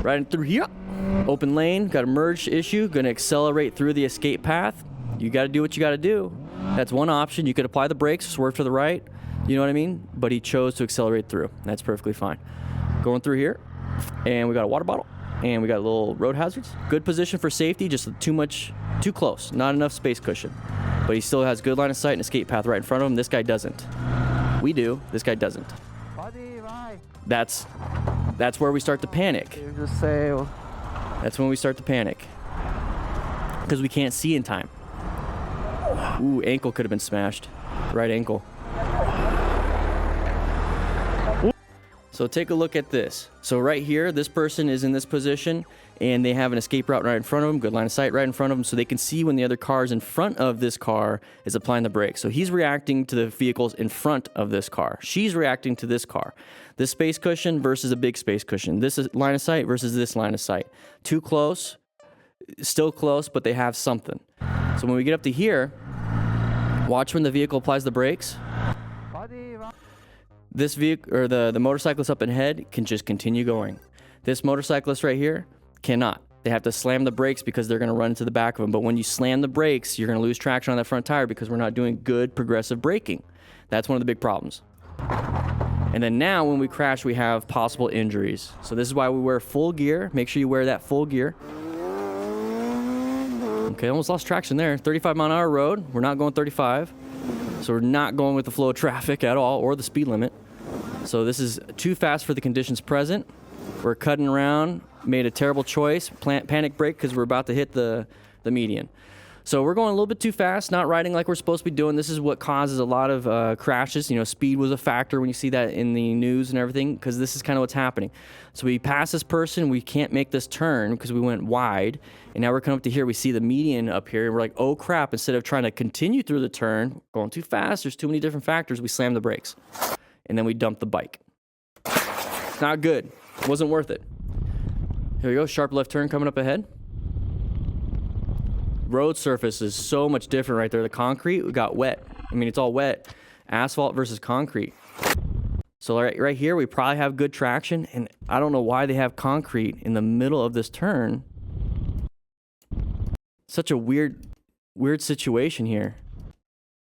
Riding through here. Open lane, got a merge issue, gonna accelerate through the escape path. You gotta do what you gotta do. That's one option. You could apply the brakes, swerve to the right, you know what I mean? But he chose to accelerate through. That's perfectly fine. Going through here, and we got a water bottle, and we got little road hazards. Good position for safety, just too close, not enough space cushion. But he still has good line of sight and escape path right in front of him. This guy doesn't. We do, this guy doesn't. That's where we start to panic. That's when we start to panic. Because we can't see in time. Ooh, ankle could have been smashed. Right ankle. So take a look at this. So right here, this person is in this position and they have an escape route right in front of them, good line of sight right in front of them, so they can see when the other cars in front of this car is applying the brakes. So he's reacting to the vehicles in front of this car. She's reacting to this car. This space cushion versus a big space cushion. This is line of sight versus this line of sight. Too close, still close, but they have something. So when we get up to here, watch when the vehicle applies the brakes. This vehicle, or the motorcyclist up ahead, can just continue going. This motorcyclist right here cannot. They have to slam the brakes because they're going to run into the back of them. But when you slam the brakes, you're going to lose traction on that front tire because we're not doing good progressive braking. That's one of the big problems. And then now when we crash, we have possible injuries. So this is why we wear full gear. Make sure you wear that full gear. Okay, almost lost traction there. 35-mile-an-hour road. We're not going 35. So we're not going with the flow of traffic at all or the speed limit. So this is too fast for the conditions present. We're cutting around, made a terrible choice, panic brake because we're about to hit the median. So we're going a little bit too fast, not riding like we're supposed to be doing. This is what causes a lot of crashes. You know, speed was a factor when you see that in the news and everything, because this is kind of what's happening. So we pass this person, we can't make this turn because we went wide, and now we're coming up to here, we see the median up here, and we're like, oh crap, instead of trying to continue through the turn, going too fast, there's too many different factors, we slam the brakes. And then we dump the bike. It's not good. It wasn't worth it. Here we go, sharp left turn coming up ahead. Road surface is so much different right there. The concrete got wet. I mean, it's all wet. Asphalt versus concrete. So right here, we probably have good traction, and I don't know why they have concrete in the middle of this turn. Such a weird situation here.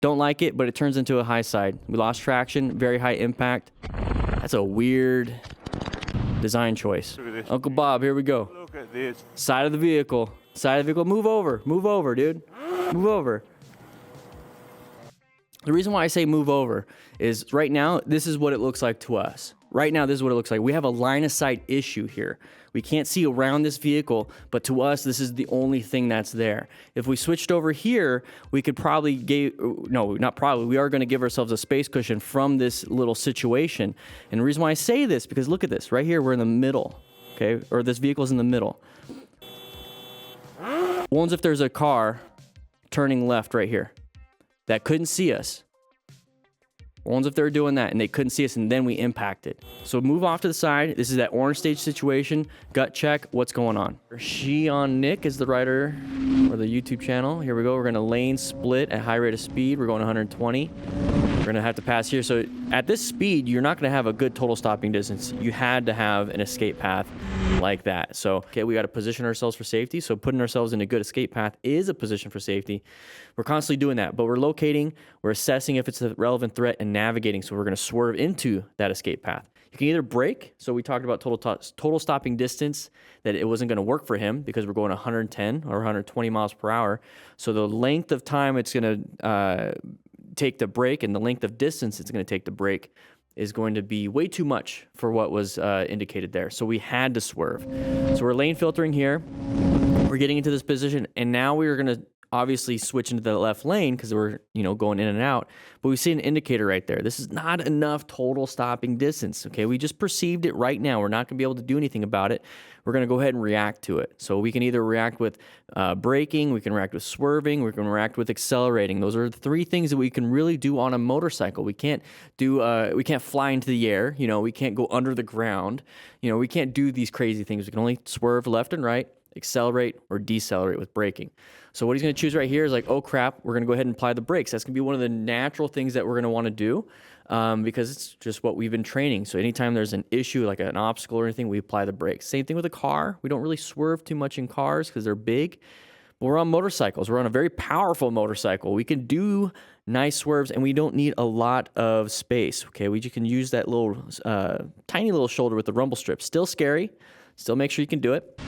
Don't like it, but it turns into a high side. We lost traction, very high impact. That's a weird design choice. Uncle Bob, here we go. Look at this. Side of the vehicle. Side of the vehicle. Move over, dude. Move over. The reason why I say move over is right now, this is what it looks like to us. Right now, this is what it looks like. We have a line of sight issue here. We can't see around this vehicle, but to us, this is the only thing that's there. If we switched over here, we could probably we are going to give ourselves a space cushion from this little situation. And the reason why I say this, because look at this. Right here, we're in the middle, okay? Or this vehicle's in the middle. One's if there's a car turning left right here that couldn't see us. One's if they were doing that and they couldn't see us and then we impacted. So move off to the side. This is that orange stage situation. Gut check. What's going on? She on Nick is the rider or the YouTube channel. Here we go. We're going to lane split at high rate of speed. We're going 120. We're going to have to pass here. So at this speed, you're not going to have a good total stopping distance. You had to have an escape path like that. So, okay, we got to position ourselves for safety. So putting ourselves in a good escape path is a position for safety. We're constantly doing that, but we're locating, we're assessing if it's a relevant threat and navigating. So we're going to swerve into that escape path. You can either brake. So we talked about total stopping distance, that it wasn't going to work for him because we're going 110 or 120 miles per hour. So the length of time it's going to take the brake and the length of distance it's going to take the brake is going to be way too much for what was indicated there. So we had to swerve. So we're lane filtering here. We're getting into this position, and now we are going to obviously switch into the left lane because we're, going in and out, but we see an indicator right there. This is not enough total stopping distance, okay? We just perceived it right now. We're not going to be able to do anything about it. We're going to go ahead and react to it. So we can either react with braking, we can react with swerving, we can react with accelerating. Those are the three things that we can really do on a motorcycle. We can't we can't fly into the air, we can't go under the ground, we can't do these crazy things. We can only swerve left and right, accelerate or decelerate with braking. So what he's going to choose right here is like, oh crap, we're going to go ahead and apply the brakes. That's going to be one of the natural things that we're going to want to do. because it's just what we've been training. So anytime there's an issue like an obstacle or anything, we apply the brakes. Same thing with a car. We don't really swerve too much in cars because they're big. But we're on motorcycles. We're on a very powerful motorcycle. We can do nice swerves, and we don't need a lot of space. Okay, we can use that little tiny little shoulder with the rumble strip. Still scary. Still make sure you can do it.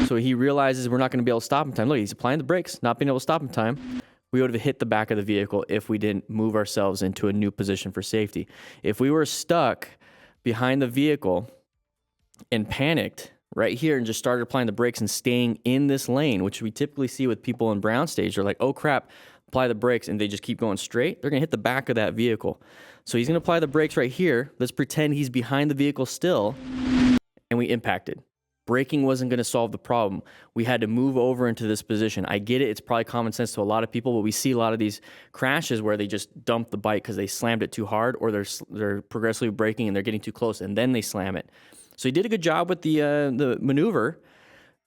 So he realizes we're not going to be able to stop in time. Look, he's applying the brakes, not being able to stop in time. We would have hit the back of the vehicle if we didn't move ourselves into a new position for safety. If we were stuck behind the vehicle and panicked right here and just started applying the brakes and staying in this lane, which we typically see with people in brown stage, they're like, oh crap, apply the brakes, and they just keep going straight, they're going to hit the back of that vehicle. So he's going to apply the brakes right here. Let's pretend he's behind the vehicle still, and we impacted. Braking wasn't going to solve the problem. We had to move over into this position. I get it. It's probably common sense to a lot of people, but we see a lot of these crashes where they just dump the bike because they slammed it too hard, or they're progressively braking and they're getting too close, and then they slam it. So he did a good job with the maneuver.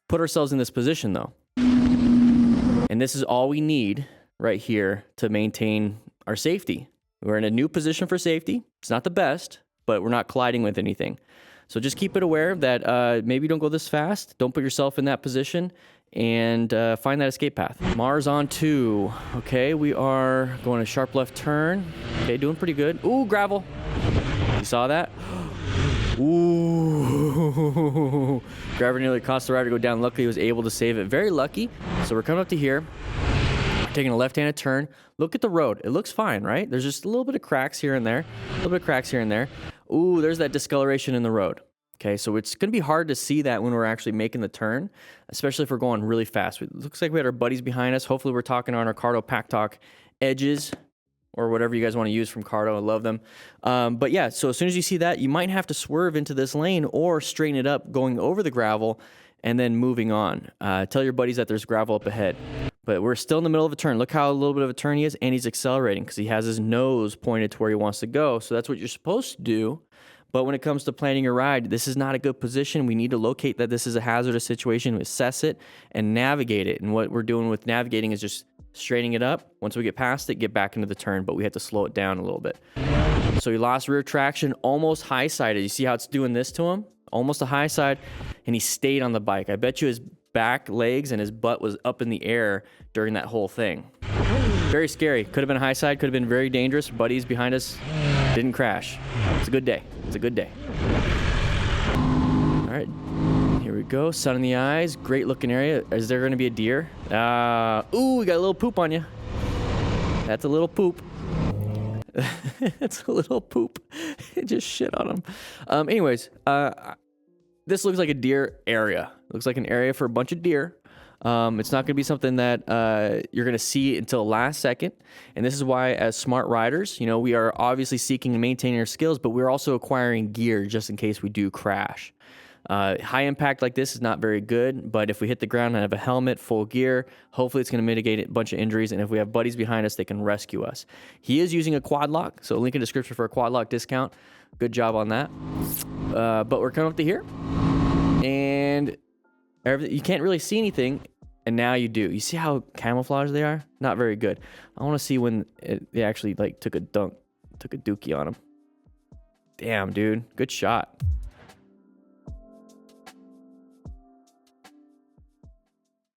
Put ourselves in this position, though. And this is all we need right here to maintain our safety. We're in a new position for safety. It's not the best, but we're not colliding with anything. So just keep it aware that maybe don't go this fast. Don't put yourself in that position, and find that escape path. Mars on 2. Okay, we are going a sharp left turn. Okay, doing pretty good. Ooh, gravel. You saw that? Ooh. Driver nearly caused the rider to go down. Luckily, he was able to save it. Very lucky. So we're coming up to here. We're taking a left-handed turn. Look at the road. It looks fine, right? There's just a little bit of cracks here and there. A little bit of cracks here and there. Ooh, there's that discoloration in the road. Okay, so it's going to be hard to see that when we're actually making the turn, especially if we're going really fast. It looks like we had our buddies behind us. Hopefully we're talking on our Cardo Pack Talk edges, or whatever you guys want to use from Cardo. I love them. But yeah, so as soon as you see that, you might have to swerve into this lane or straighten it up going over the gravel and then moving on. Tell your buddies that there's gravel up ahead. But we're still in the middle of a turn. Look how a little bit of a turn he is, and he's accelerating because he has his nose pointed to where he wants to go. So that's what you're supposed to do. But when it comes to planning your ride, this is not a good position. We need to locate that this is a hazardous situation, assess it, and navigate it. And what we're doing with navigating is just straightening it up. Once we get past it, get back into the turn, but we have to slow it down a little bit. So he lost rear traction, almost high-sided. You see how it's doing this to him? Almost a high side, and he stayed on the bike. I bet you his back legs and his butt was up in the air during that whole thing. Very scary. Could have been a high side, could have been very dangerous. Buddies behind us didn't crash. It's a good day. It's a good day. All right, here we go. Sun in the eyes. Great looking area. Is there going to be a deer? Ooh, we got a little poop on you. That's a little poop. It's a little poop. It just shit on him. Anyways, this looks like a deer area. It looks like an area for a bunch of deer. It's not going to be something that you're going to see until last second. And this is why, as smart riders, you know, we are obviously seeking and maintaining our skills, but we're also acquiring gear just in case we do crash. High impact like this is not very good, but if we hit the ground and have a helmet, full gear, hopefully it's going to mitigate a bunch of injuries. And if we have buddies behind us, they can rescue us. He is using a quad lock, so link in the description for a quad lock discount. Good job on that. But we're coming up to here, and you can't really see anything. And now you do. You see how camouflage they are? Not very good. I want to see when they actually like took a dookie on him. Damn, dude. Good shot.